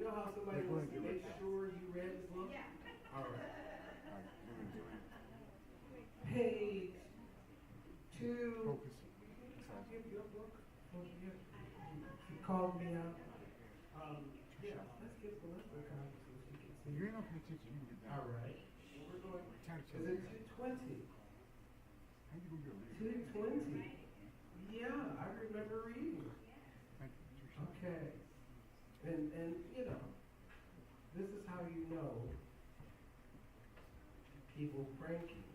know how somebody wants to make sure you read the book? Yeah. All right. Page 2. I'll give you a book. She called me out. Yeah, let's get the list of copies so she can see. You're not going to teach you. You can get that. All right. We're going. Is it 220? How do you go get 220. Yeah, I remember reading. Thank you. Okay. And you know, this is how you know people pranking.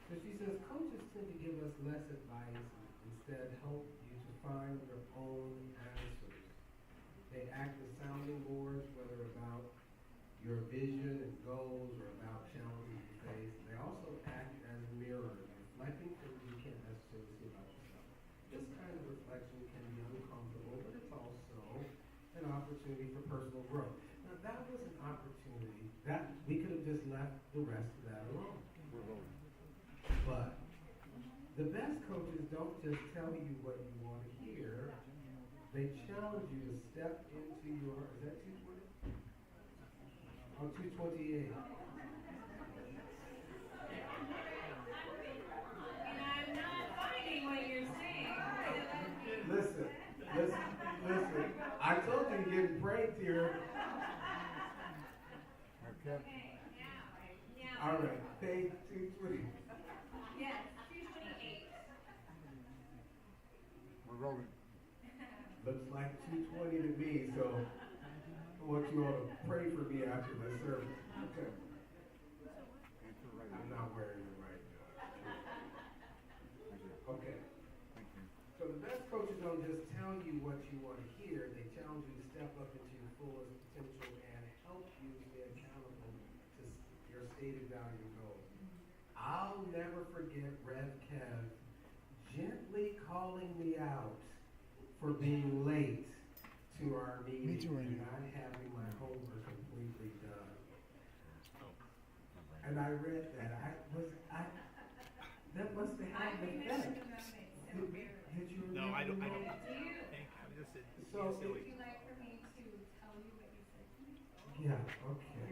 So she says, coaches tend to give us less advice and instead help you to find your own answers. They act as sounding boards, whether about your vision and goals or about challenges you face. They also act as mirrors, reflecting things you can't necessarily see about yourself. This kind of reflection can be uncomfortable, but it's also an opportunity for personal growth. Now that was an opportunity that we could have just left the rest of that alone. But the best coaches don't just tell you what you want to hear. They challenge you to step into your, is that 220? Oh, 228. And I'm not finding what you're saying. Listen. I told you to get pranked here. Okay. Now. All right, page 220. Yes, 228. We're rolling. Looks like 220 to me, so I want you all to pray for me after the service. Okay. I'm not wearing it right now. Okay. So the best coaches don't just tell you what you want to hear, they challenge you to step up into your fullest potential and help you stay accountable to your stated value and goals. I'll never forget Rev Kev gently calling me out for being late to our meeting and not having my homework completely done. And I read that. That must have had an effect. Did you No, I don't. Do you? I just said, So, Would you like for me to tell you what you said to me? yeah, okay.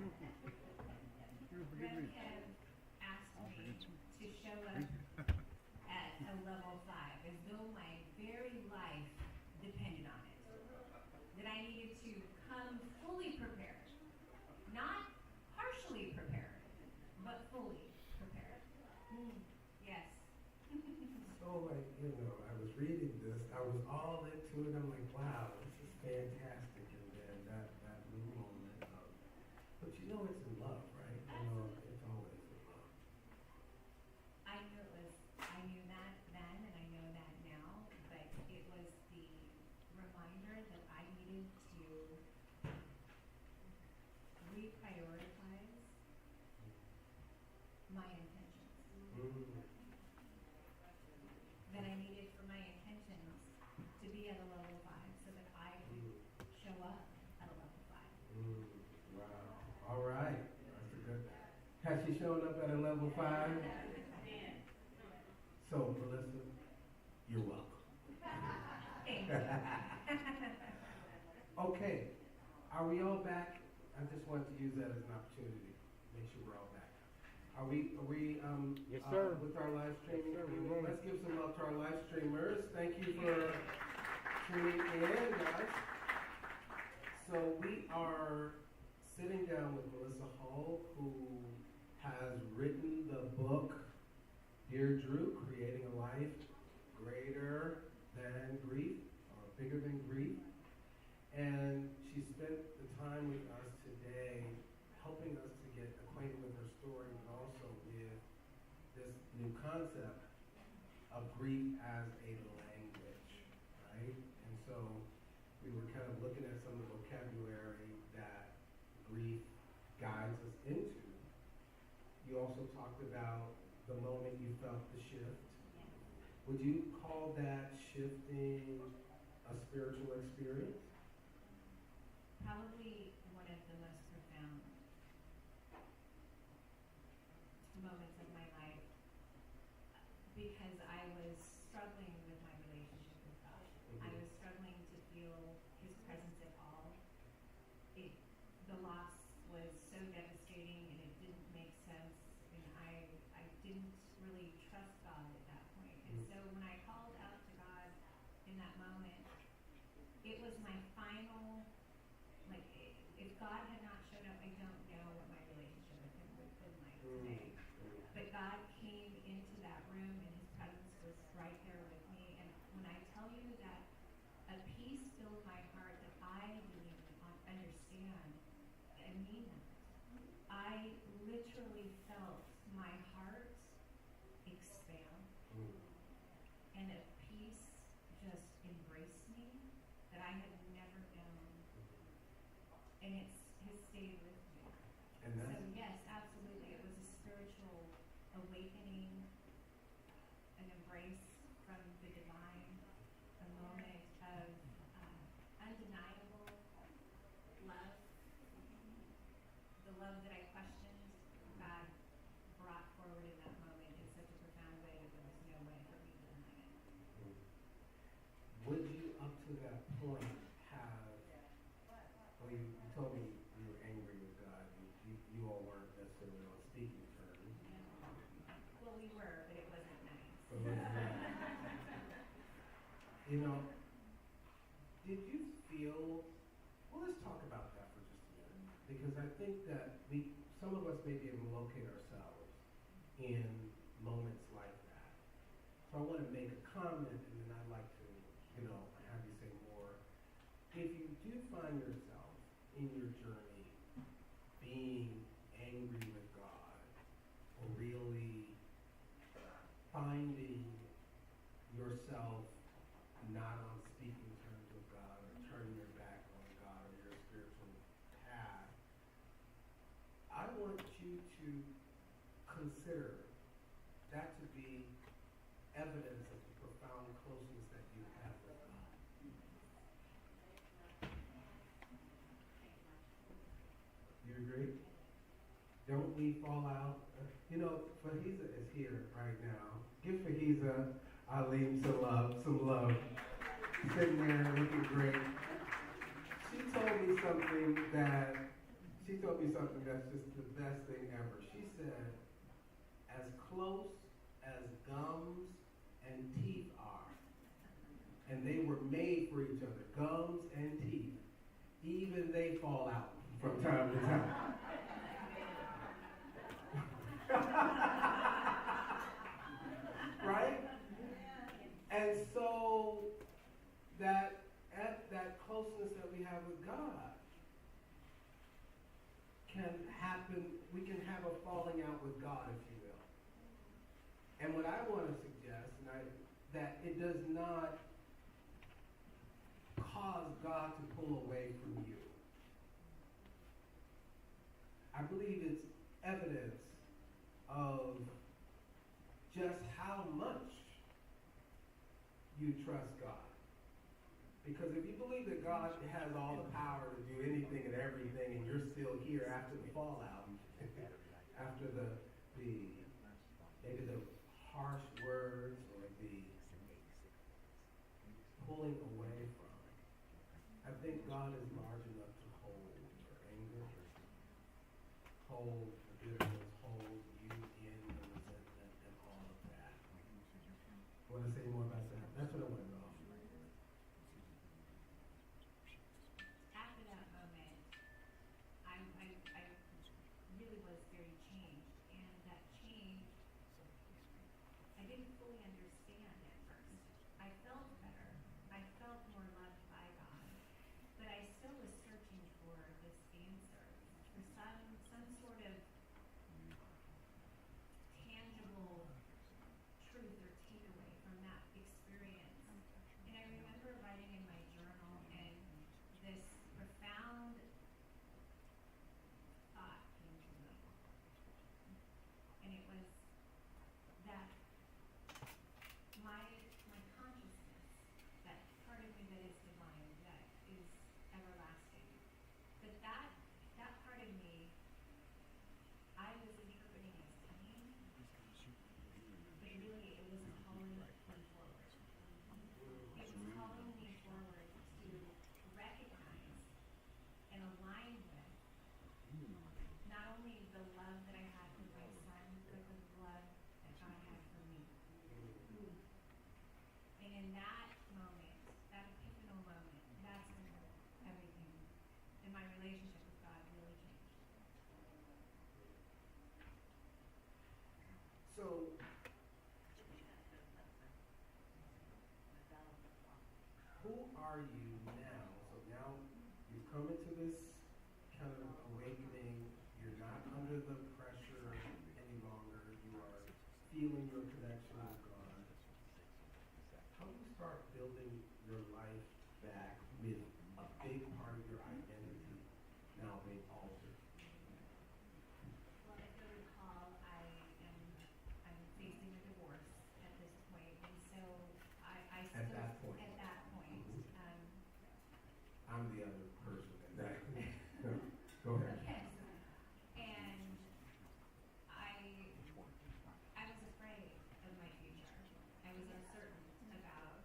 Red Kev asked me to show up at a level 5 as though my very life depended on it. That I needed to come fully prepared. Not partially prepared, but fully prepared. Yes. So, I was reading this, I was all into it, I'm like, wow, this is fantastic, and then that little moment of, but it's in love, right? It's always in love. I knew that then and I know that now, but it was the reminder that I needed to reprioritize my intentions. That I needed for my intentions to be at a level 5 so that I could show up at a level 5. Wow. All right. That's a good. Has she shown up at a level 5? So, Melissa, you're welcome. Thank you. Okay. Are we all back? I just wanted to use that as an opportunity. Make sure we're all back. Are we yes, sir. With our live streaming? Yes, sir. Let's give some love to our live streamers. Thank you for tuning in, guys. So we are sitting down with Melissa Hall, who has written the book, Dear Drew, Creating a Life Greater Than Grief, or Bigger Than Grief. And she spent the time with us today helping us to get acquainted with her story, but also with this new concept of grief as a language, right? And so we were kind of looking at some of the vocabulary that grief guides us into. You also talked about the moment you felt the shift. Would you call that shifting a spiritual experience? Probably one of the most profound moments of my life because I was struggling with my relationship with God. I was struggling to feel His presence at all. the loss was so devastating and it didn't make sense, and I didn't really trust God at that point. And so when I called out to God in that moment, it was my final, like, if God had not shown up, I don't know what my relationship with him would have been like today. But God came into that room and his presence was right there with me. And when I tell you that a peace filled my heart that I didn't even understand, I mean that. I literally felt my heart expand and a peace just embraced me that I had never known. And it has stayed with me. And So that's, yes, absolutely. It was a spiritual awakening, an embrace from the divine, a moment of undeniable love. The love that I questioned, God brought forward in that moment in such a profound way that there was no way for me to deny it. would you up to that point have, well, you told me you were angry with God. You all weren't necessarily on speaking terms. Well, we were, but it wasn't nice. But you know, did you feel, well, let's talk about that for just a minute. Because I think that some of us may be able to locate ourselves in moments like that. So I want to make a comment and then I'd like to, have you say more. If you do find yourself in your journey being angry with God or really finding yourself not on speaking terms with God or turning your back on God or your spiritual path, I want you to consider that to be evidence of the profound closeness that you have with God. You agree? Don't we fall out? Fahiza is here right now. Give Fahiza, Alim, some love. Sitting there looking great. She told me something that's just the best thing ever. She said, as close as gums and teeth are, and they were made for each other, gums and teeth, even they fall out from time to time. Right? And so that closeness that we have with God can happen, we can have a falling out with God, if you will. And what I want to suggest, that it does not cause God to pull away from you. I believe it's evidence of just how much you trust God. Because if you believe that God has all the power to do anything and everything, and you're still here after the fallout, after maybe the harsh words or the pulling away from, I think God is large enough to hold your anger, hold the bitterness, hold you in the resentment and all of that. Want to say more about that? That's what I want to know. After that moment, I really was very changed, and that change, I didn't fully understand at first. I felt better. I felt more loved by God, but I still was searching for this answer, for some sort of tangible truth or takeaway from that experience. And I remember writing in my journal, and this profound thought came to me. And it was that my consciousness love that I had for my son, but the love that God had for me. And in that moment, that epiphanal moment, that's when everything in my relationship with God really changed. So, who are you now? So now you've come into this kind of awakening. You're not under the pressure any longer. You are feeling your connection with God. How do you start building your life back with a big part of your identity now being altered? Well, if you'll recall, I'm facing a divorce at this point, and so I still At that point. at that point, I'm the other person in that. Go ahead. yes, and I was afraid of my future. I was uncertain about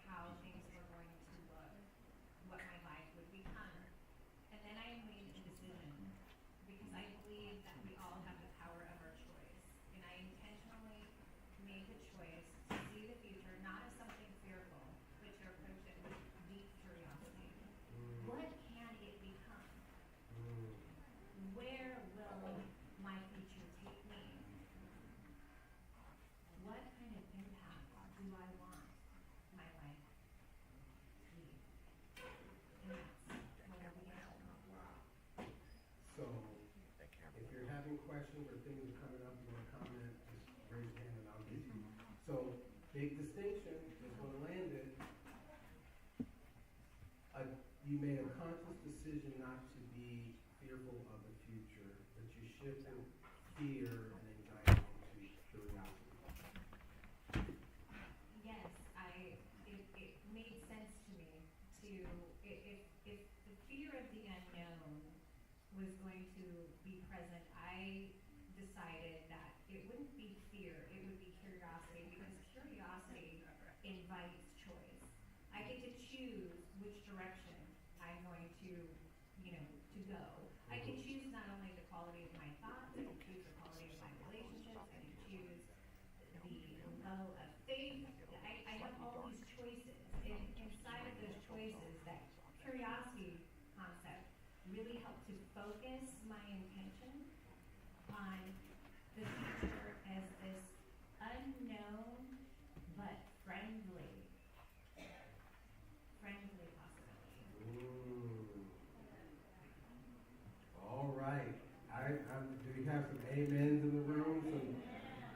how things were going to look, what my life would become. And then I made a decision because I believe that we all have the power of our choice. And I intentionally made the choice to see the future not as something fearful, but to approach it with deep curiosity. What can it become? Where will my future take me? What kind of impact do I want my life to leave? And that's where we go. Wow. So, if you're having questions or things are coming up, you want to comment, just raise your hand and I'll get you. So, big distinction, just going to land it. You made a conscious decision not to be fearful of the future, but you shifted fear and anxiety into curiosity. Yes, it made sense to me if the fear of the unknown was going to be present, I decided that it wouldn't be fear, it would be curiosity, because curiosity invites choice. I get to choose which direction I'm going to go. I can choose not only the quality of my thoughts, I can choose the quality of my relationships, I can choose the level of faith. I have all these choices. And inside of those choices, that curiosity concept really helped to focus my intention on the future as this unknown but friendly possibility. All right. Do we have some amens in the room?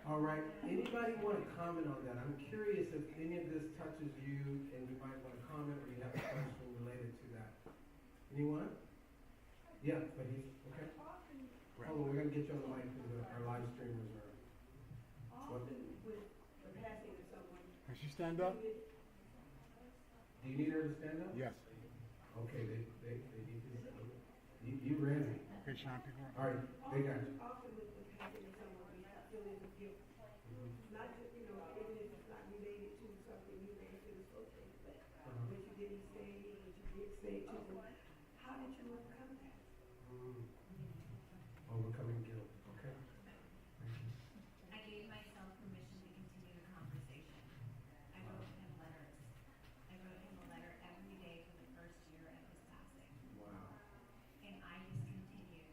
All right. Anybody want to comment on that? I'm curious if any of this touches you and you might want to comment or you have a question related to that. Anyone? Yeah, but he's, okay. Hold on, we're going to get you on the mic because our live streamers are. Often with the passing of someone, Can she stand up? Do you need her to stand up? Yes. Okay, they need to. You ready? Okay, Sean, pick her up. All right, they got you. often with the passing of someone, we have feelings of guilt. Not just, even if it's not related to something you may feel associated with, what you didn't say, what you did say to them. How did you overcome that? Overcoming guilt. Okay. I gave myself permission to continue the conversation. I wrote him letters. I wrote him a letter every day for the first year of his passing. Wow. And I just continued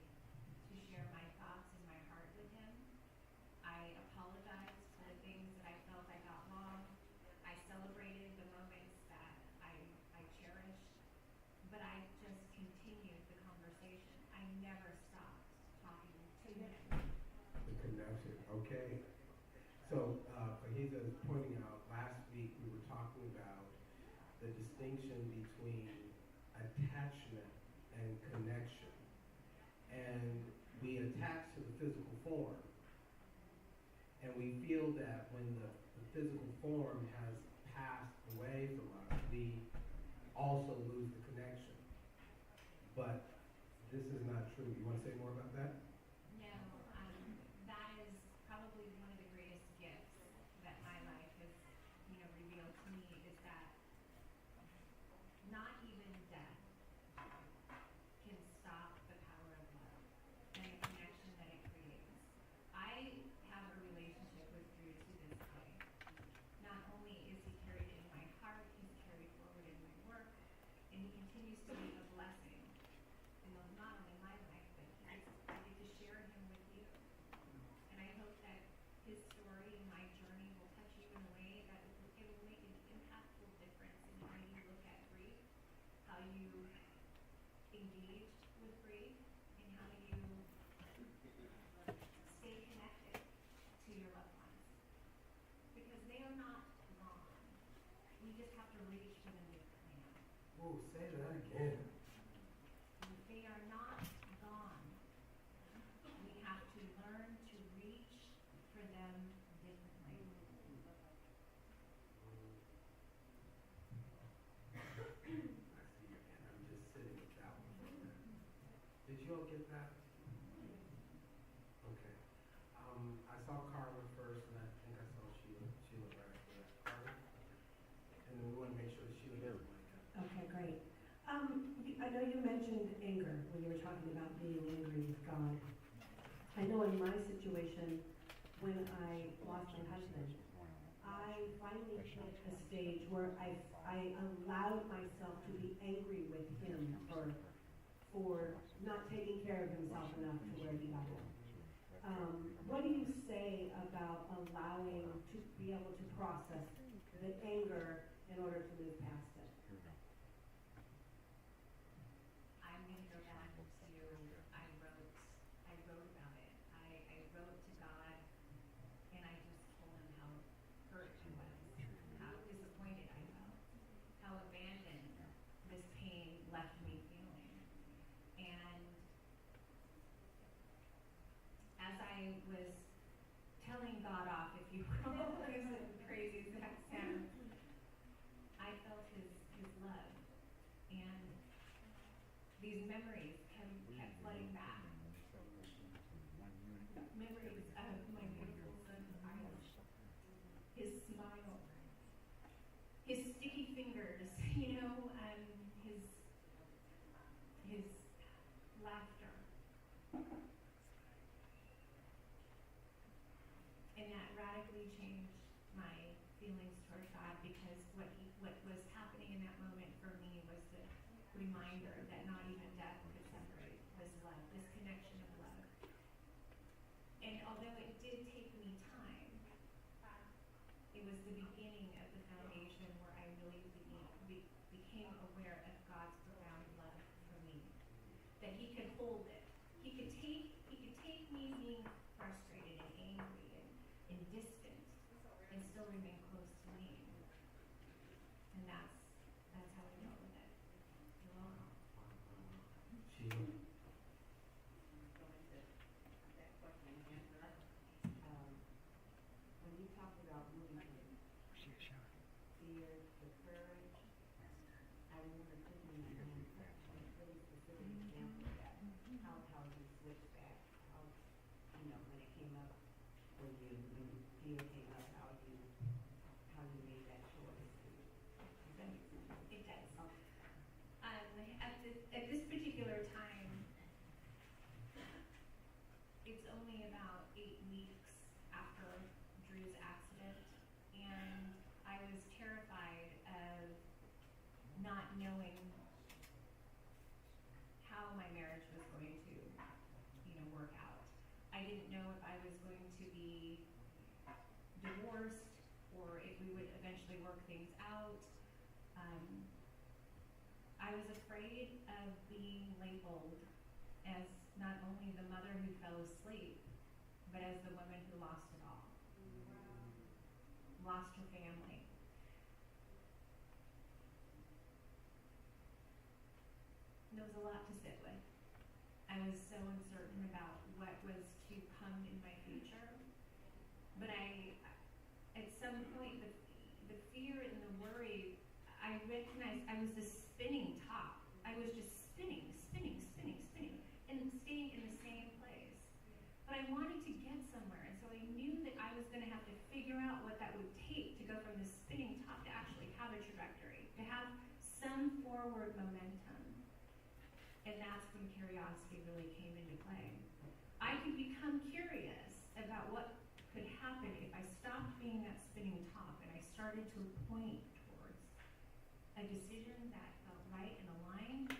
to share my thoughts and my heart with him. I apologized for the things that I felt I got wrong. I celebrated the moments that I cherished. But I just continued the conversation. I never stopped talking to him. The connection. Okay. So, Fahiza is pointing out, last week we were talking about the distinction between attachment and connection. And we attach to the physical form. And we feel that when the physical form has passed away from us, we also lose the connection. But this is not true. You want to say more about that? No, that is probably one of the greatest gifts that my life has, revealed to me is that not even death can stop the power of love and the connection that it creates. his story and my journey will touch you in a way that it will make an impactful difference in how you look at grief, how you engage with grief, and how you stay connected to your loved ones. Because they are not gone. We just have to reach for them differently now. Oh, say that again. They are not gone. We have to learn to reach for them differently. I see you, and I'm just sitting with that one for a minute. Did you all get that? Okay. I saw Carla first, and I think I saw Sheila. Sheila right after that. Carla? And then we want to make sure that Sheila gets the mic. Okay, great. I know you mentioned anger when you were talking about being angry with God. I know in my situation, when I lost my husband, I finally hit a stage where I allowed myself to be angry with him for not taking care of himself enough to where he got it. What do you say about allowing to be able to process the anger in order to move past it? I'm going to go back to, I wrote about it. I wrote to God, and I just told him how hurt I was, how disappointed I felt, how abandoned this pain left me feeling. And as I was telling God off, if you will, as crazy as that sounds, I felt his love. And these memories kept flooding back. Memories of my beautiful son, Silas. His smile. His sticky fingers, his laughter. And that radically changed my feelings toward God, because what was happening in that moment for me was the reminder that not even death could separate this love, this connection of love. And although it did take me time, it was the beginning of the foundation where I really became aware of God's profound love for me. That he could hold it. He could take me being frustrated and angry and distant and still remain close to me. And that's how I dealt with it. You're welcome. Sheila? When you talked about moving from fear to courage, I remember thinking that a really specific example of that, how you switched back, how, when it came up, when fear came up, how you made that choice. Does that make sense? It does. Okay. At this particular time, it's only about 8 weeks after Drew's accident, and I was terrified of not knowing how my marriage was going to, work out. I didn't know if I was going to be divorced or if we would eventually work things out. I was afraid of being labeled as not only the mother who fell asleep, but as the woman who lost it all. Lost her family. There was a lot to sit with. I was so uncertain about what was to come in my future. But at some point, the fear and the worry, I recognized I was this spinning top. I was just spinning, and staying in the same place. But I wanted to get somewhere, and so I knew that I was going to have to figure out what that would take to go from the spinning top to actually have a trajectory, to have some forward momentum. And that's when curiosity really came into play. I could become curious about what could happen if I stopped being that spinning top and I started to point towards a decision that felt right and aligned,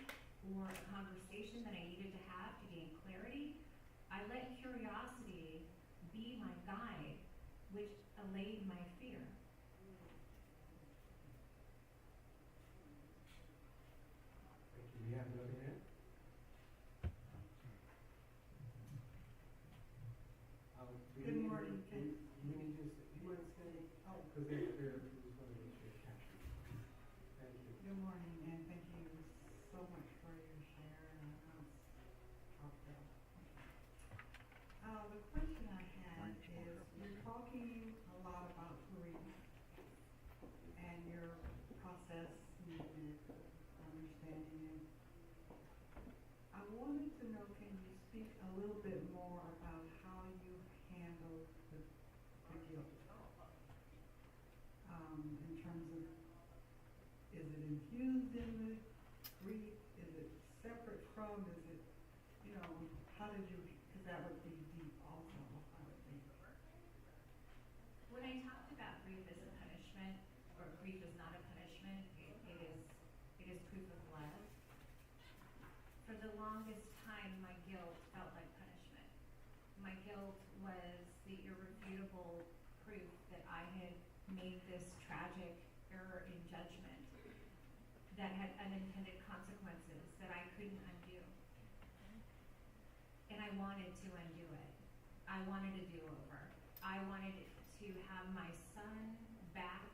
or a conversation that I needed to have to gain clarity. I let curiosity be my guide a question I had is, you're talking a lot about grief and your process and understanding it. I wanted to know, can you speak a little bit more about how you handle the guilt? In terms of, is it infused in the grief? Is it separate from? Is it, you know, how did you, because that would be deep also, I would think. When I talked about grief as a punishment, or grief is not a punishment, it is proof of love. For the longest time, my guilt felt like punishment. My guilt was the irrefutable proof that I had made this tragic error in judgment that had unintended consequences that I couldn't undo. And I wanted to undo it. I wanted a do-over. I wanted to have my son back.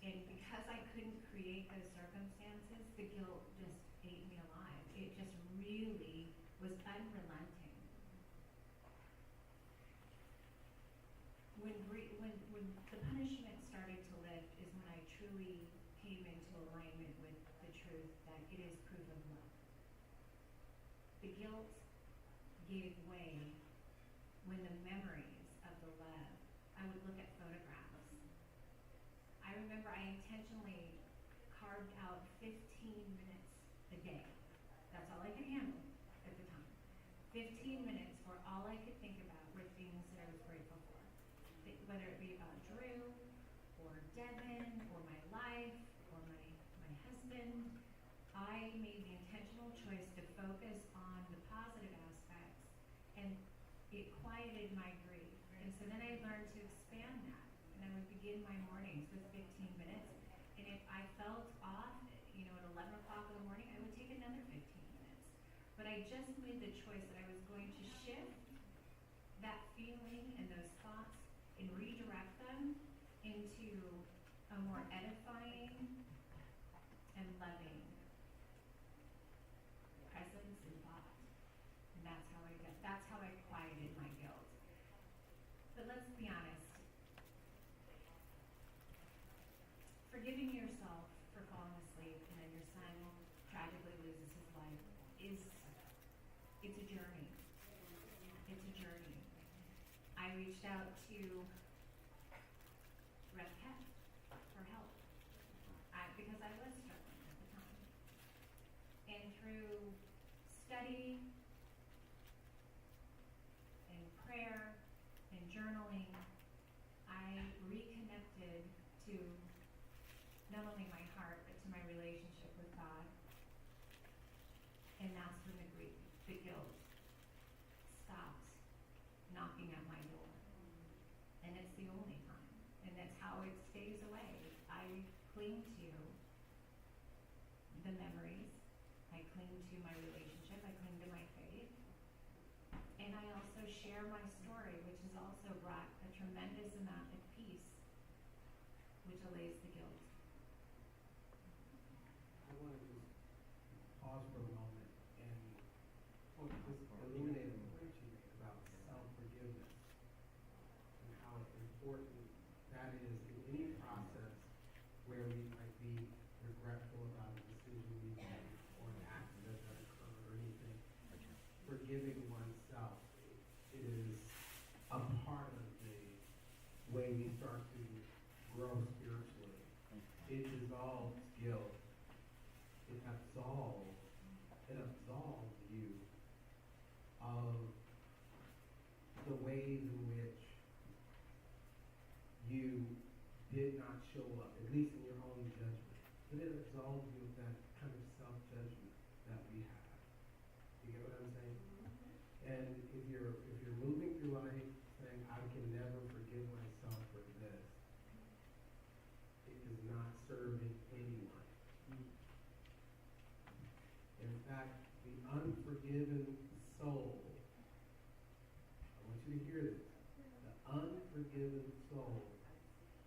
And because I couldn't create those circumstances, the guilt just ate me alive. It just really was unrelenting. When the punishment started to lift is when I truly came into alignment with the truth that it is proof of love. The guilt gave way when the memories of the love, I would look at photographs. I remember I intentionally carved out 15 minutes a day. That's all I could handle at the time. 15 minutes where all I could think about were things that I was grateful for. Whether it be about Drew, or Devin, or my life, or my husband, I made the intentional choice to focus on the positive aspects, and it quieted my grief. And so then I learned to expand that, and I would begin my mornings with 15 minutes, and if I felt off, you know, at 11 o'clock in the morning, I would take another 15 minutes. But I just made the choice that I was going to shift that feeling and those thoughts and redirect them into a more edifying and loving presence and thought. And that's how I quieted my guilt. But let's be honest. Forgiving yourself for falling asleep and then your son tragically loses his life it's a journey. It's a journey. I reached out to Red Cat for help because I was struggling at the time. And through study and prayer and journaling, I reconnected to not only my heart, but to my relationship with God. And that's when the guilt stops knocking at my door. And it's the only time. And that's how it stays away. I cling to the memories. I cling to my relationship. I cling to my faith. And I also share my story, which has also brought a tremendous amount of peace, which allays the guilt. I want to just pause for a moment and just illuminate a point you made about self-forgiveness and how important that is in any process where we might be regretful about a decision we made or an accident that occurred or anything. Forgiving oneself is a part of the way we start to grow spiritually. It dissolves guilt. It absolves you of the ways in which you did not show up, at least in your own judgment. But it absolves you of that kind of self-judgment that we have. You get what I'm saying? And if you're moving through life saying, I can never forgive myself for this, it is not serving anyone. In fact, the unforgiven soul, I want you to hear this, the unforgiven soul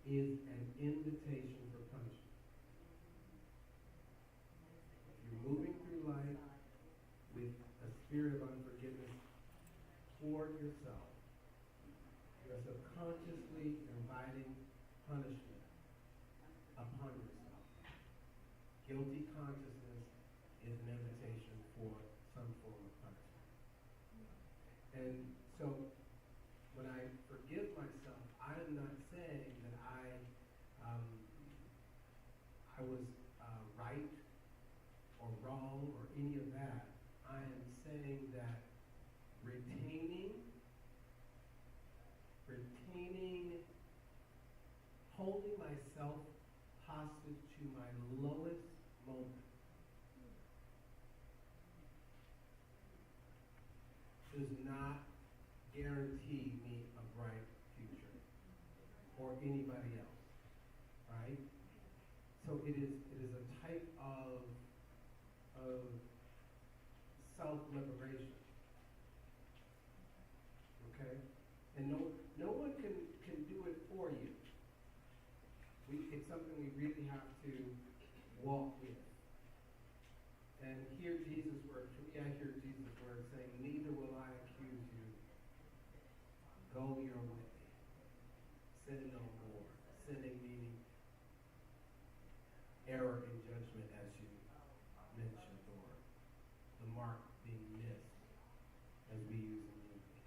is an invitation for punishment. If you're moving through life with a spirit of unforgiveness toward yourself, you're subconsciously inviting punishment upon yourself. Guilty consciousness is an invitation for some form of punishment. And so when I forgive myself, I'm not saying that I was right or wrong or any of that. I am saying that retaining, holding myself hostage to my lowest moment does not guarantee me a bright future or anybody else, right? So it is a type of self-liberation, okay? And no one can do it for you. It's something we really have to walk with. And hear Jesus' word. For me, I hear Jesus' word saying, neither will I accuse you. Go your way. Sin no more. Sinning meaning error in judgment, as you mentioned, or the mark being missed, as we use in Unity.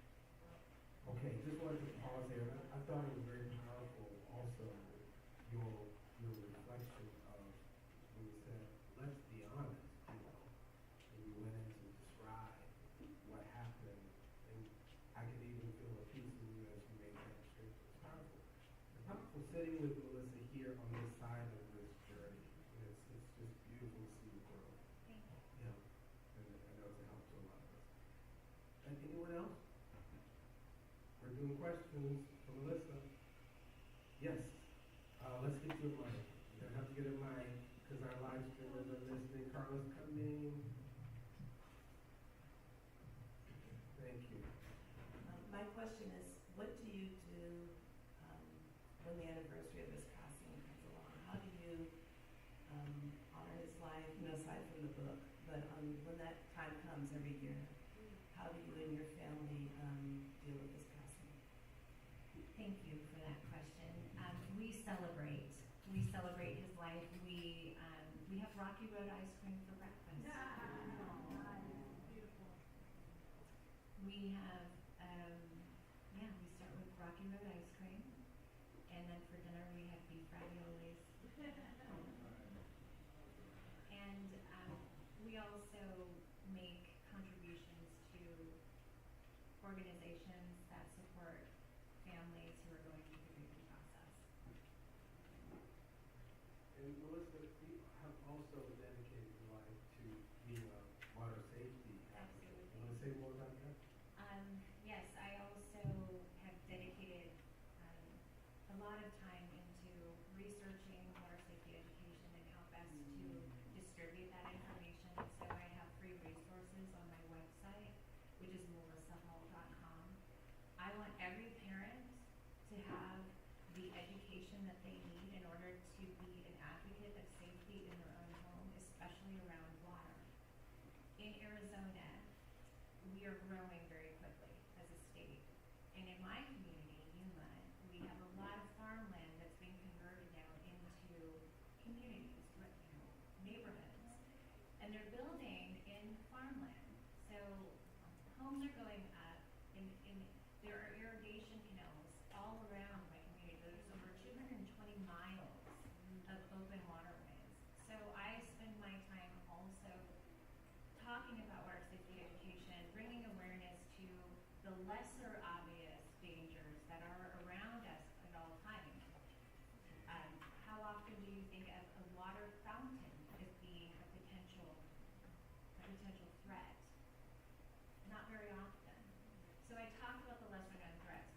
Okay, just wanted to pause there. I thought it was very powerful also, your reflection of when you said, let's be honest, and you went in to describe what happened, and I could even feel a peace in you as you made that description. It's powerful. It's powerful sitting with Melissa here on this side of this journey. And it's just beautiful to see you grow. Thank you. Yeah. And I know it's a help to a lot of us. And anyone else? We're doing questions for Melissa. Yes. Let's get you a mic. You're gonna have to get a mic because our live streamers are listening. Carlos, come in. Thank you. My question is, what do you do when the anniversary of his passing comes along? How do you honor his life, aside from the book, but when that time comes every year, how do you and your family deal with his passing? Thank you for that question. We celebrate. We celebrate his life. We have Rocky Road ice cream for breakfast. We have, we start with Rocky Road ice cream, and then for dinner we have beef raviolis. And we also make contributions to organizations that support families who are going through the grieving process. And Melissa, you have also dedicated your life to being a water safety advocate. Absolutely. You want to say more about that? Yes, I also have dedicated a lot of time into researching water safety education and how best to distribute that information. So I have free resources on my website, which is melissahall.com. I want every parent to have the education that they need in order to be an advocate of safety in their own home, especially around water. In Arizona, we are growing very quickly as a state. And in my community, Yuma, we have a lot of farmland that's being converted now into communities, neighborhoods. And they're building in farmland. So homes are going up, and there are irrigation canals all around my community. There's over 220 miles of open waterways. So I spend my time also talking about water safety education, bringing awareness to the lesser obvious dangers that are around us at all times. How often do you think of a water fountain as being a potential threat? Not very often. So I talk about the lesser known threats: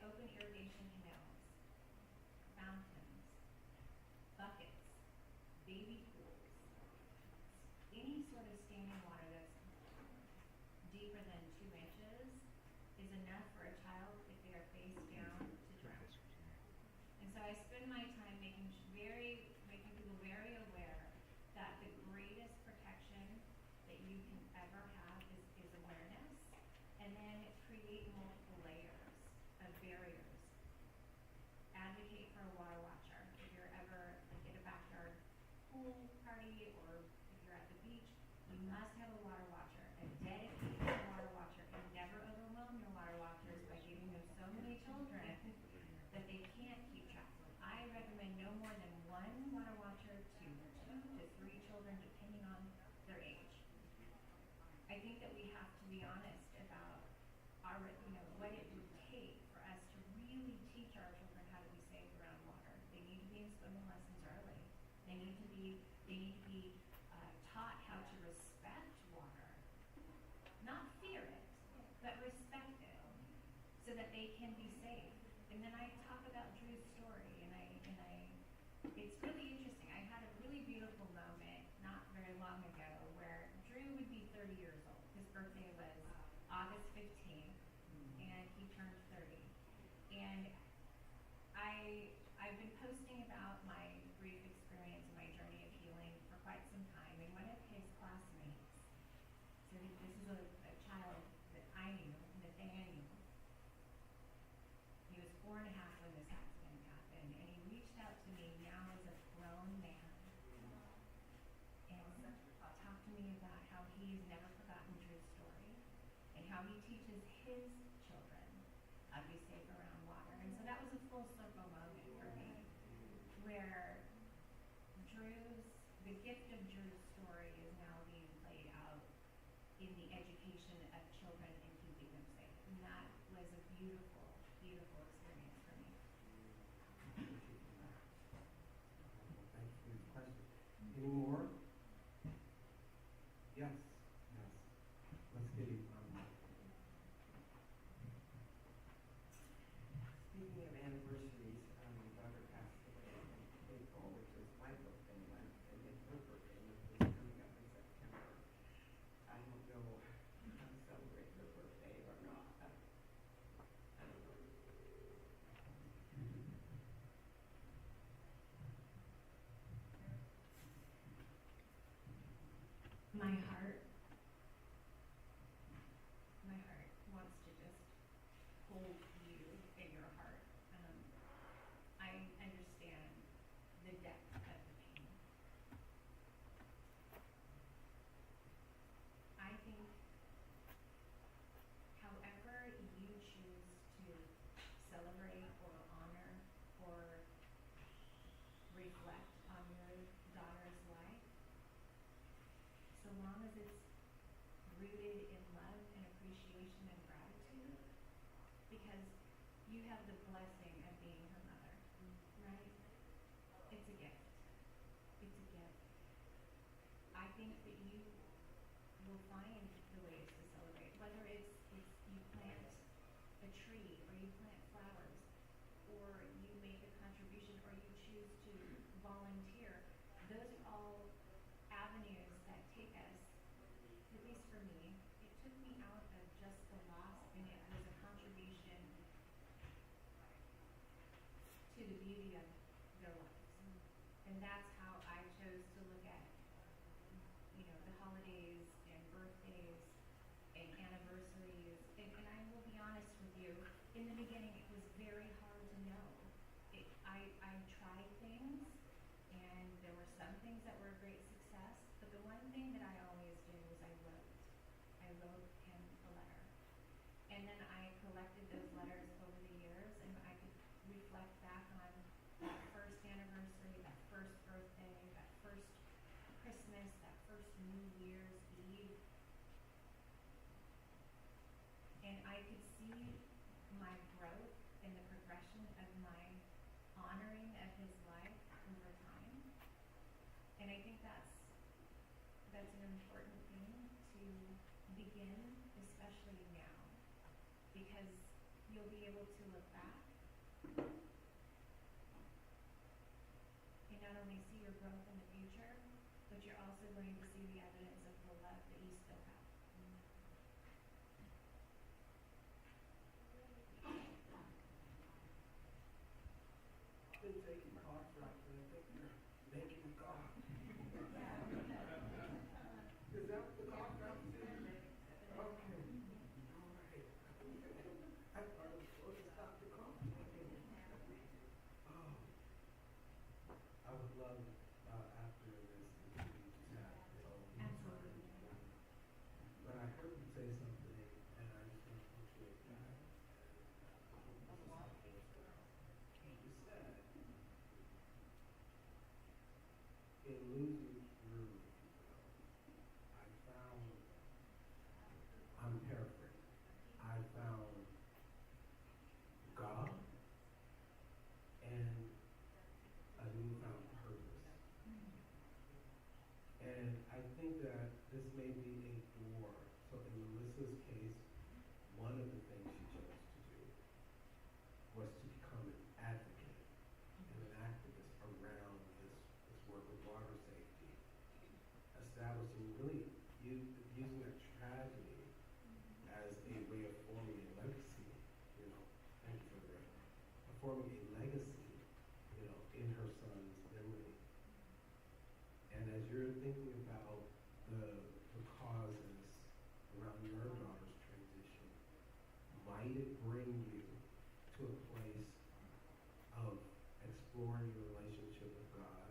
open irrigation canals, fountains, buckets, baby pools, any sort of standing water that's deeper than 2 inches is enough for a child if they are face down to drown. And so I spend my time making people very aware that the greatest protection that you can ever have is awareness, and then create create multiple layers of barriers. Advocate for a water watcher. If you're ever like at a backyard pool party or if you're at the beach, you must have a water watcher, a dedicated water watcher, and never overwhelm your water watchers by giving them so many children that they can't keep track. I recommend no more than one water watcher to 2 to 3 children, depending on their age. I think that we have to be honest about what it would take for us to really teach our children how to be safe around water. They need to be in swimming lessons early. They need to be taught how to respect water, not fear it, but respect it, so that they can be safe. And then I talk about Drew's story, and it's really interesting. I had a really beautiful moment not very long ago where Drew would be 30 years old. His birthday was August 15th, and he turned 30. And I've been posting about my brief experience and my journey of healing for quite some time, and one of his classmates, so this is a child that I knew, Nathaniel. He was 4 and a half when this accident happened, and he reached out to me now as a grown man and talked to me about how he's never forgotten Drew's story and how he teaches his children how to be safe around water. And so that was a full circle moment for me, where the gift of Drew's story is now being played out in the education of children and keeping them safe. And that was a beautiful, beautiful experience for me. Thank you for that. Thank you for these questions. Any more? Yes. Yes. Let's get it. Speaking of anniversaries, my daughter passed away in April, which was my birthday month, and then her birthday month is coming up in September. I don't know how to celebrate her birthday or not. I don't know. My heart wants to just hold you in your heart. I understand the depth of the pain. I think however you choose to celebrate or honor or reflect on your daughter's life, so long as it's rooted in love and appreciation and gratitude, because you have the blessing of being her mother, right? It's a gift. It's a gift. I think that you will find the ways to celebrate, whether it's you plant a tree or you plant flowers or you make a contribution or you choose to volunteer. Those are all avenues that take us, at least for me, it took me out of just the loss, and it was a contribution to the beauty of their lives. And that's how I chose to look at, the holidays and birthdays and anniversaries. And I will be honest with you, in the beginning it was very hard to know. I tried things, and there were some things that were a great success, but the one thing that I always did was I wrote. I wrote him a letter. And then I collected those letters over the years, and I could reflect back on that first anniversary, that first birthday, that first Christmas, that first New Year's Eve. And I could see my growth and the progression of my honoring of his life over time. And I think that's an important thing to begin, especially now, because you'll be able to look back and not only see your growth in the future, but you're also going to see the evidence of the love that you still have. Been taking cough drops, and I think you're making me cough. Is that what the cough drops do? Okay. All right. I thought it was supposed to stop the car. Oh, I would love, after this, if we just have the whole time. Absolutely. But I heard you say something, and I just want to punctuate that. And this is helpful as well. You said, in losing Drew, if you will, I found, I'm paraphrasing, I found God and a newfound purpose. And I think that this may be a door. So in Melissa's case, one of the things she chose to do was to become an advocate and an activist around this work with water safety, establishing really using that tragedy as a way of forming a legacy, you know, thank you for the right, forming a legacy, you know, in her son's memory. And as you're thinking about the causes around your daughter's transition, might it bring you to a place of exploring your relationship with God,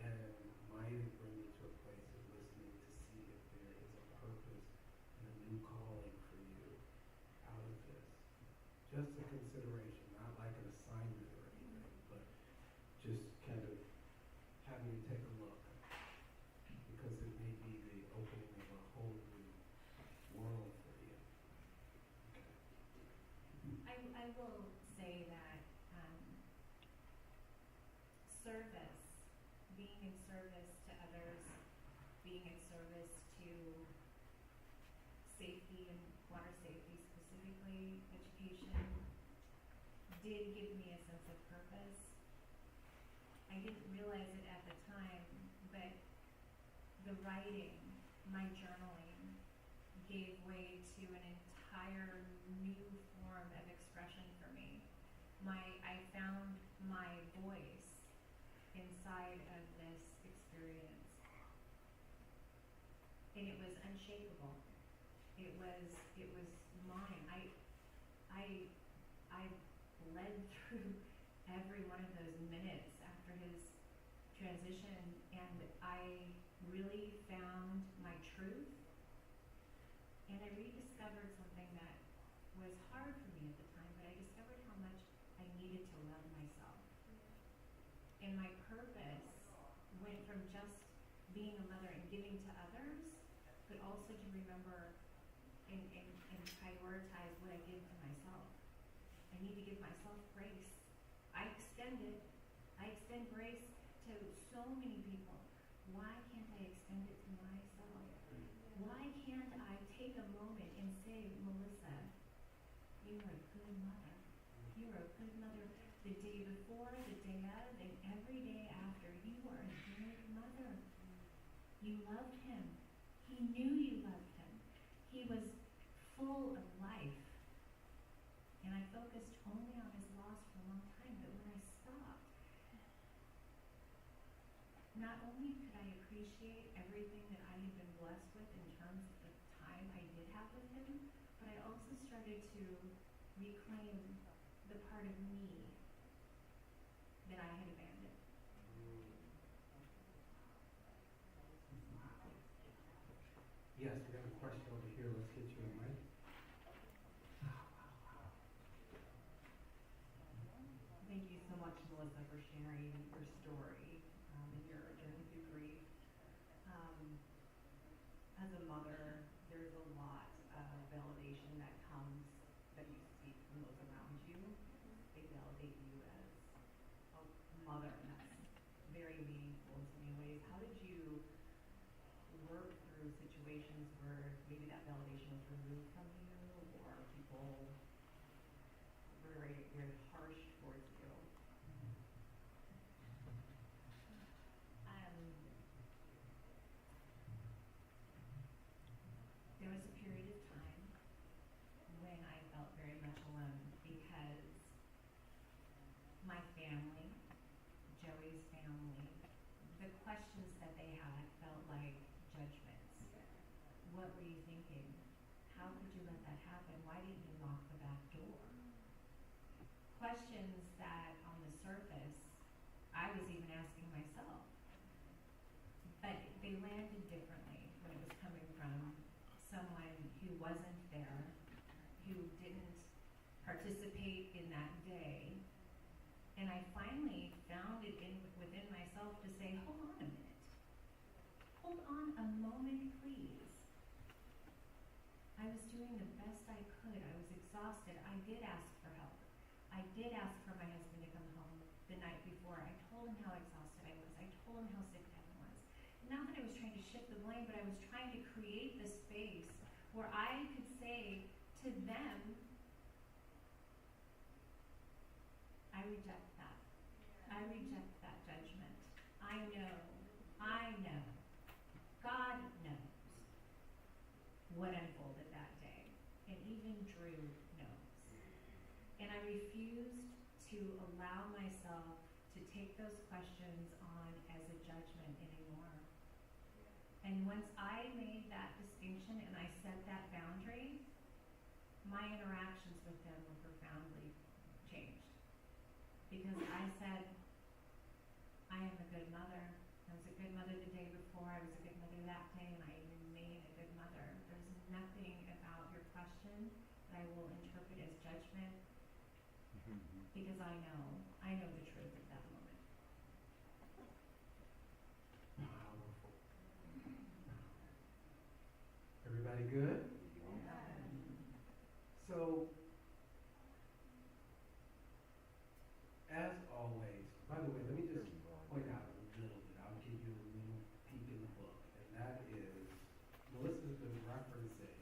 and might it bring you to a place of listening to see if there is a purpose and a new calling for you out of this? Just a consideration, not like an assignment or anything, but just kind of having you take a look, because it may be the opening of a whole new world for you. Okay. I will say that service, being in service to others, being in service to safety and water safety specifically, education, did give me a sense of purpose. I didn't realize it at the time, but the writing, my journaling, gave way to an entire new form of expression for me. I found my voice inside of this experience, and it was unshakable. It was mine. I bled through every one of those minutes after his transition, and I really found my truth, and I rediscovered something that was hard for me at the time, but I discovered how much I needed to love myself. And my purpose went from just being a mother and giving to others, but also to remember and prioritize what I give to myself. I need to give myself grace. I extend it. I extend grace to so many people. Why can't I extend it to myself? Why can't I take a moment and say, Melissa, you are a good mother. You are a good mother the day before, the day of, and every day after. You are a good mother. You loved him. He knew you loved him. He was full of life. And I focused only on his loss for a long time, but when I stopped, not only could I appreciate everything that I had been blessed with in terms of the time I did have with him, but I also started to reclaim the part of me that I had abandoned. Yes, we have a question over here. Let's get you a mic. Thank you so much, Melissa, for sharing your story and your journey through grief. As a mother, there's a lot of validation that comes that you seek from those around you. They validate you as a mother, and that's very meaningful in so many ways. How did you work through situations where maybe that validation was removed from you, or people were very, very harsh towards you? There was a period of time when I felt very much alone because my family, Joey's family, the questions that they had felt like judgments. What were you thinking? how could you let that happen? Why didn't you lock the back door? Questions that on the surface, I was even asking myself. But they landed differently when it was coming from someone who wasn't there, who didn't participate in that day. And I finally found it within myself to say, hold on a minute. Hold on a moment, please. I was doing the best I could. I was exhausted. I did ask for help. I did ask for my husband to come home the night before. I told him how exhausted I was. I told him how sick Evan was. Not that I was trying to shift the blame, but I was trying to create the space where I could say to them, I reject that. I reject that judgment. I know. God knows what unfolded that day. And even Drew knows. And I refused to allow myself to take those questions on as a judgment anymore. And once I made that distinction and I set that boundary, my interactions with them were profoundly changed. Because I said, I am a good mother. I was a good mother the day before. I was a good mother that day, and I remain a good mother. There's nothing about your question that I will interpret as judgment, because I know the truth at that moment. Powerful. Everybody good? So, as always, by the way, let me just point out a little bit. I'll give you a little peek in the book, and that is, Melissa's been referencing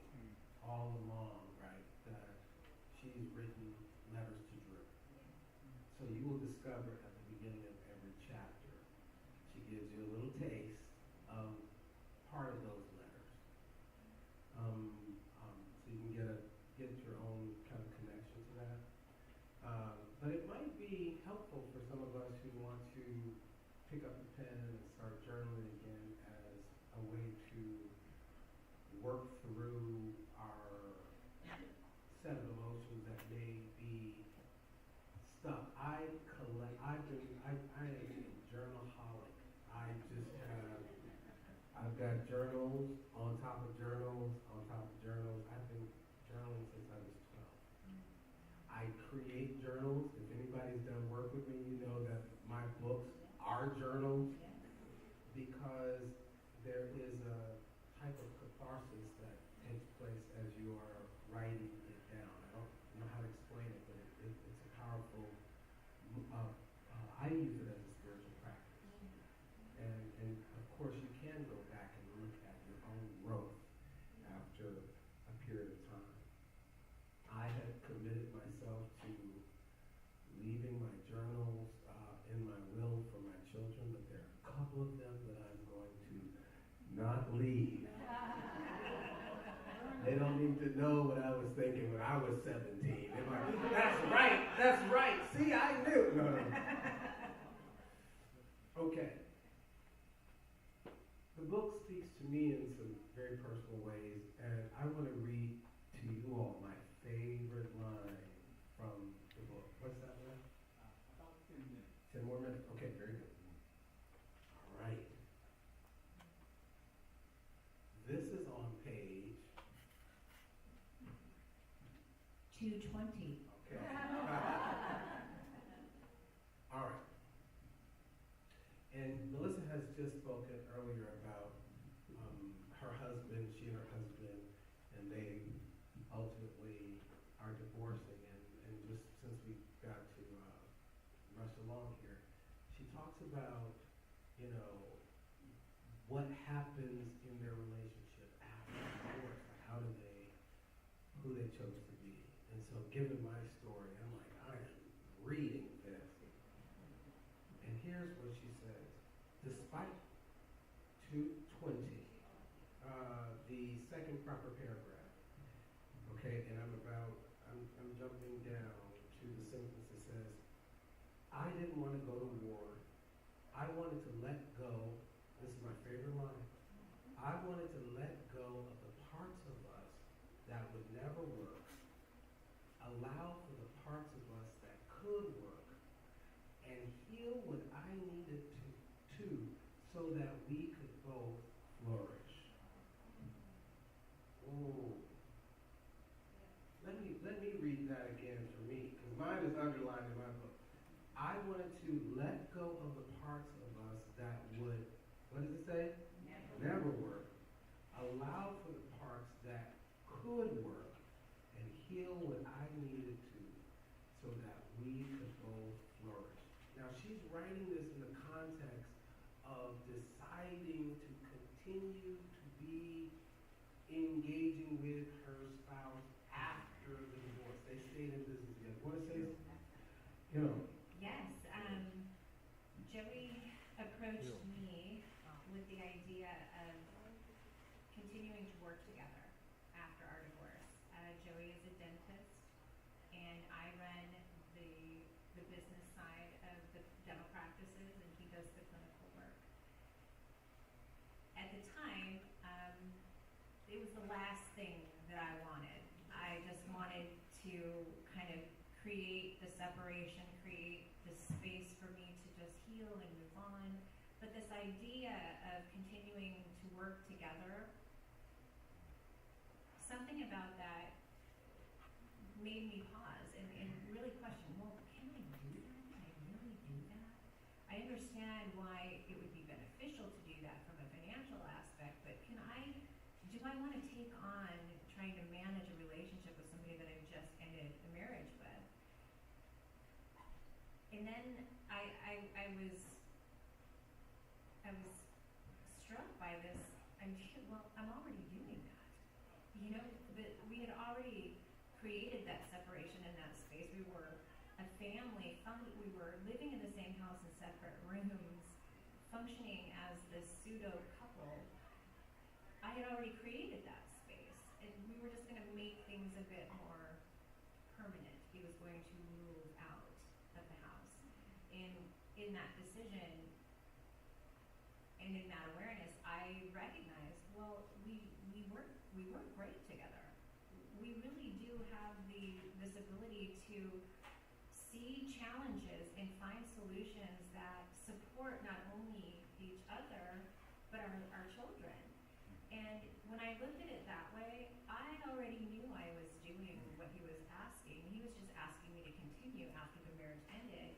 all along, right, that she's written letters to Drew. So you will discover at the beginning of every chapter, she gives you a little taste of part of those letters. So you can get your own kind of connection to that. But it might be helpful for some of us who want to pick up a pen and start journaling again as a way to work through our set of emotions that may be stuck. I am a journalholic. I've got journals on top of journals on top of journals. I've been journaling since I was 12. I create journals. If anybody's done work with me, you know that my books are journals, because there is a type of catharsis that takes place as you are writing it down. I don't know how to explain it, but it's a powerful, I use it as a spiritual practice. And of course you can go back and look at your own growth after a period of time. I have committed myself to leaving my journals in my will for my children, but there are a couple of them that I'm going to not leave. They don't need to know what I was thinking when I was 17. They're like, that's right, see, I knew. No. Okay. The book speaks to me in some very personal ways, and I want to read to you all my favorite line from the book. What's that line? About 10 minutes. 10 more minutes? Okay, very good. All right. This is on page 220. Okay. All right. And Melissa has just spoken earlier about her husband, she and her husband, and they ultimately are divorcing. And just since we got to rush along here, she talks about, what happens in their relationship after divorce. Like who they chose to be. And so given my story, I'm like, I am reading this. And here's what she says. Despite 220, the second proper paragraph, okay, and I'm jumping down to the sentence that says, I didn't want to go to war. I wanted to let go. This is my favorite line. I wanted to let go of the parts of us that work, allow for the parts of us that could work, and heal what I needed to so that we could both flourish. Oh. Let me read that again for me, because mine is underlined in my book. I wanted to let go of the parts of us that would, what does it say? Never work. Allow for the parts that could work, and heal what I needed to so that we could both flourish. Now she's writing this in the context of deciding to continue to be engaging with her spouse after the divorce. They stayed in business together. Want to say something? You know. Yes, Joey approached me with the idea of continuing to work together after our divorce. Joey is a dentist, and I run the business side of the dental practices, and he does the clinical work. At the time, it was the last thing that I wanted. I just wanted to kind of create the separation, create the space for me to just heal and move on. But this idea of continuing to work together, something about that made me pause and really question, well, can I do that? Can I really do that? I understand why it would be beneficial to do that from a financial aspect, but do I want to take on trying to manage a relationship with somebody that I've just ended a marriage with? And then I was struck by this idea, well, I'm already doing that. You know, that we had already created that separation in that space. We were a family, we were living in the same house in separate rooms, functioning as this pseudo couple. I had already created that space, and we were just going to make things a bit more permanent. He was going to move out of the house. And in that decision and in that awareness, I recognized, well, we work great together. We really do have this ability to see challenges and find solutions that support not only each other, but our children. And when I looked at it that way, I already knew I was doing what he was asking. He was just asking me to continue after the marriage ended.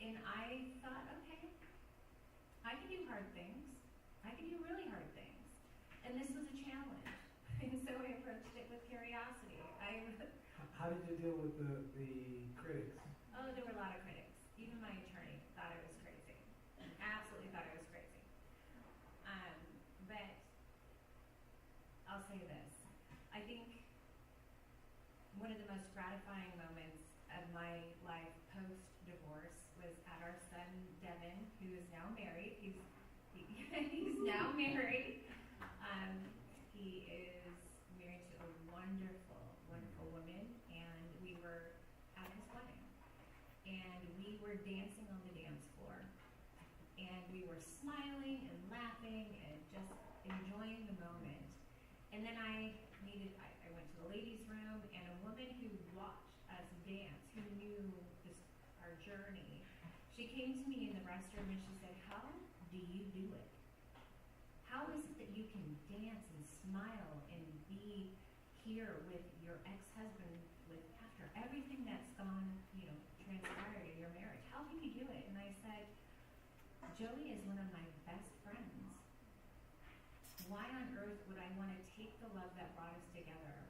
And I thought, okay, I can do hard things. I can do really hard things. And this was a challenge. And so I approached it with curiosity. How did you deal with the critics? Oh, there were a lot of critics. Even my attorney thought I was crazy. Absolutely thought I was crazy. But I'll say this. I think one of the most gratifying moments of my life post-divorce was at our son, Devin, who is now married. He's now married. He is married to a wonderful, wonderful woman, and we were at his wedding. And we were dancing on the dance floor. And we were smiling and laughing and just enjoying the moment. And then I went to the ladies' room, and a woman who watched us dance, who knew our journey, she came to me in the restroom and she said, "How do you do it? How is it that you can dance and smile and be here with your ex-husband after everything that's transpired in your marriage? How can you do it?" And I said, "Joey is one of my best friends. Why on earth would I want to take the love that brought us together,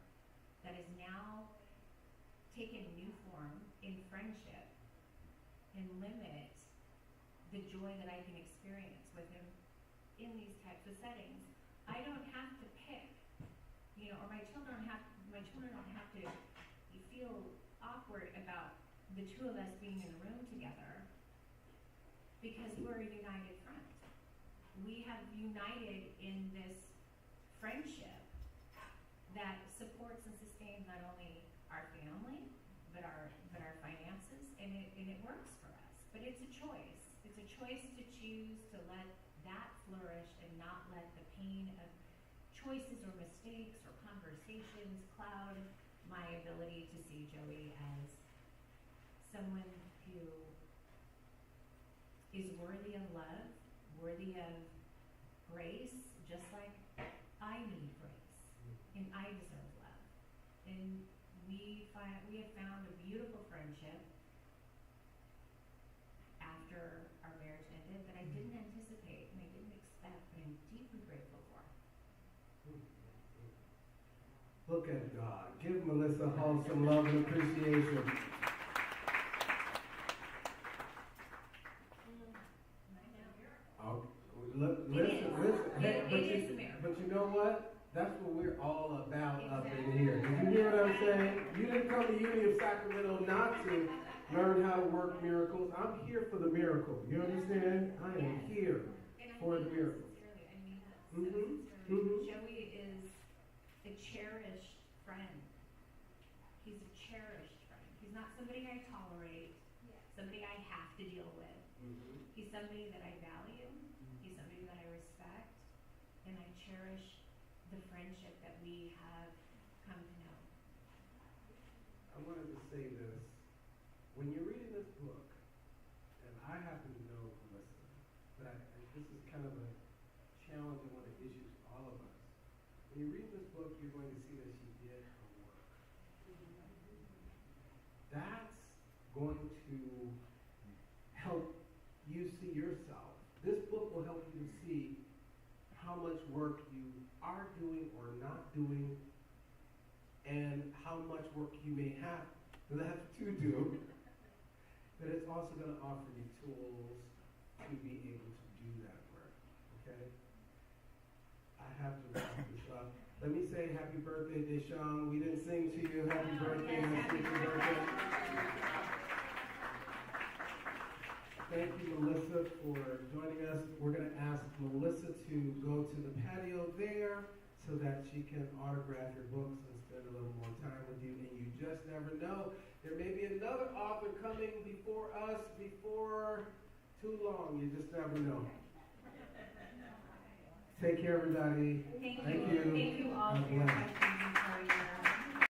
that is now taken new form in friendship, and limit the joy that I can experience with him in these types of settings? I don't have to pick, or my children don't have to feel awkward about the two of us being in the room together, because we're a united front. We have united in this friendship that supports and sustains not only our family, but our finances, and it works for us. But it's a choice. It's a choice to choose to let that flourish and not let the pain of choices or mistakes or conversations cloud my ability to see Joey as someone who is worthy of love, worthy of grace, just like I need grace, and I deserve love. And we have found a beautiful friendship after our marriage ended that I didn't anticipate and I didn't expect, but I'm deeply grateful for. Look at God. Give Melissa Hall some love and appreciation. Oh, listen. Hey, but you know what? That's what we're all about up in here. Did you hear what I'm saying? You didn't come to Unity of Sacramento not to learn how to work miracles. I'm here for the miracle. You understand? I am here for the miracle. Sincerely, I mean that so sincerely. Joey is a cherished friend. He's a cherished friend. He's not somebody I tolerate, somebody I have to deal with. He's somebody that I value. He's somebody that I respect, and I cherish the friendship that we have come to know. I wanted to say this. When you're reading this book, and I happen to know Melissa, but this is kind of a challenge and one of the issues for all of us. When you read this book, you're going to see that she did her work. That's going to help you see yourself. This book will help you to see how much work you are doing or not doing, and how much work you may have left to do. But it's also going to offer you tools to be able to do that work. Okay? I have to wrap this up. Let me say happy birthday, Deshaun. We didn't sing to you. Happy birthday. Happy birthday. Thank you, Melissa, for joining us. We're going to ask Melissa to go to the patio there so that she can autograph your books and spend a little more time with you. And you just never know. There may be another author coming before us before too long. You just never know. Take care, everybody. Thank you. Thank you all for your questions.